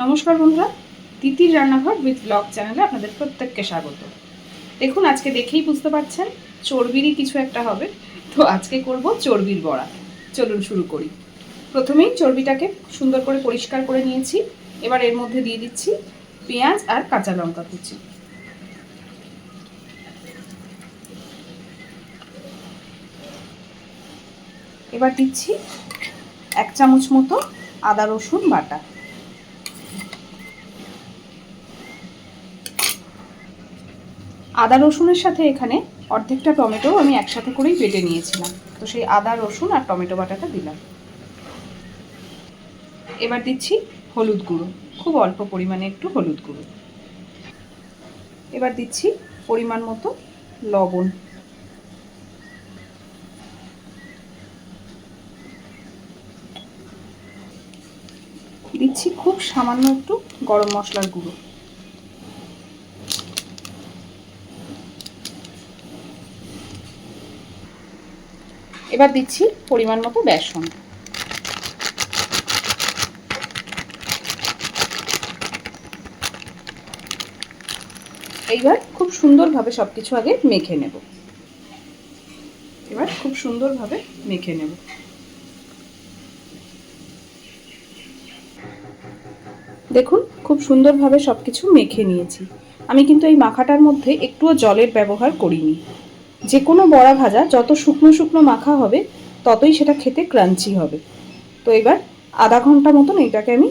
নমস্কার বন্ধুরা, তিতির রান্নাঘর উইথ ব্লগ চ্যানেলে আপনাদের প্রত্যেককে স্বাগত। দেখুন, আজকে দেখেই বুঝতে পারছেন চর্বিরই কিছু একটা হবে। তো আজকে করব চর্বির বড়া। চলুন শুরু করি। প্রথমেই চর্বিটাকে সুন্দর করে পরিষ্কার করে নিয়েছি। এবার এর মধ্যে দিয়ে দিচ্ছি পেঁয়াজ আর কাঁচা লঙ্কা কুচি। এবার দিচ্ছি 1 চামচ মতো আদা রসুন বাটা। আদা রসুনের সাথে এখানে অর্ধেকটা টমেটো আমি একসাথে করেই বেটে নিয়েছিলাম, তো সেই আদা রসুন আর টমেটো বাটাটা দিলাম। এবার দিচ্ছি হলুদ গুঁড়ো, খুব অল্প পরিমাণে একটু হলুদ গুঁড়ো। এবার দিচ্ছি পরিমাণ মতো লবণ। দিচ্ছি খুব সামান্য একটু গরম মশলার গুঁড়ো। এবার দিচ্ছি পরিমাণ মতো বেসন। এইবার খুব সুন্দরভাবে সবকিছু আগে মেখে নেব। এবার খুব সুন্দরভাবে মেখে নেব। দেখুন, খুব সুন্দরভাবে সবকিছু মেখে নিয়েছি। আমি কিন্তু এই মাখাটার মধ্যে একটুও জলের ব্যবহার করিনি। যে কোনো বড়া ভাজা যত শুকনো শুকনো মাখা হবে ততই সেটা খেতে ক্রাঞ্চি হবে। তো এবার আধা ঘন্টা মতন এটাকে আমি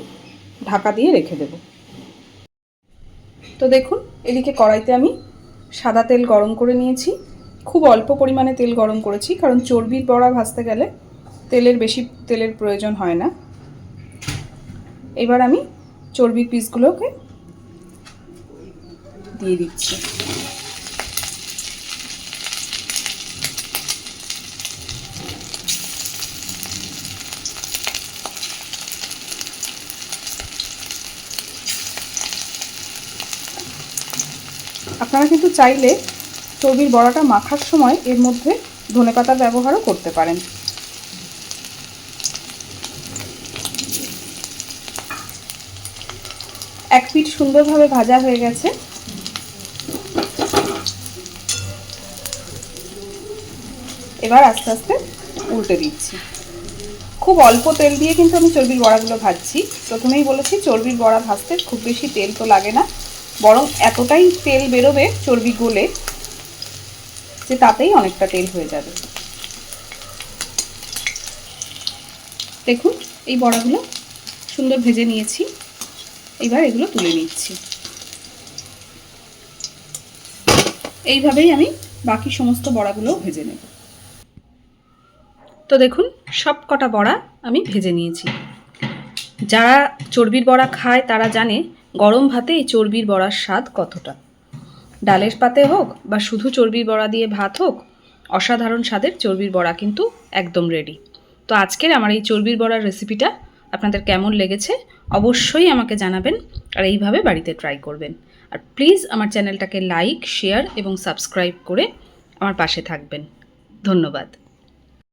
ঢাকা দিয়ে রেখে দেব। তো দেখুন, এদিকে কড়াইতে আমি সাদা তেল গরম করে নিয়েছি। খুব অল্প পরিমাণে তেল গরম করেছি, কারণ চর্বির বড়া ভাজতে গেলে বেশি তেলের প্রয়োজন হয় না। এবার আমি চর্বির পিসগুলোকে দিয়ে দিচ্ছি। আপনারা কিন্তু চাইলে চর্বির বড়াটা মাখার সময় এর মধ্যে ধনেপাতার ব্যবহারও করতে পারেন। এক পিঠ সুন্দরভাবে ভাজা হয়ে গেছে। এবার আস্তে আস্তে উল্টে দিচ্ছি। খুব অল্প তেল দিয়ে কিন্তু আমি চর্বির বড়াগুলো ভাজছি। প্রথমেই বলেছি চর্বির বড়া ভাজতে খুব বেশি তেল তো লাগে না, বরং এতটাই তেল বেরোবে চর্বি গলে যে তাতেই অনেকটা তেল হয়ে যাবে। দেখুন, এই বড়াগুলো সুন্দর ভেজে নিয়েছি। এবার এগুলো তুলে নিচ্ছি। এইভাবেই আমি বাকি সমস্ত বড়াগুলোও ভেজে নেব। তো দেখুন, সব কটা বড়া আমি ভেজে নিয়েছি। যারা চর্বির বড়া খায় তারা জানে গরম ভাতে এই চর্বির বড়ার স্বাদ কতটা। ডালের পাতে হোক বা শুধু চর্বির বড়া দিয়ে ভাত হোক, অসাধারণ স্বাদের চর্বির বড়া কিন্তু একদম রেডি। তো আজকের আমার এই চর্বির বড়ার রেসিপিটা আপনাদের কেমন লেগেছে অবশ্যই আমাকে জানাবেন, আর এইভাবে বাড়িতে ট্রাই করবেন। আর প্লিজ আমার চ্যানেলটাকে লাইক, শেয়ার এবং সাবস্ক্রাইব করে আমার পাশে থাকবেন। ধন্যবাদ।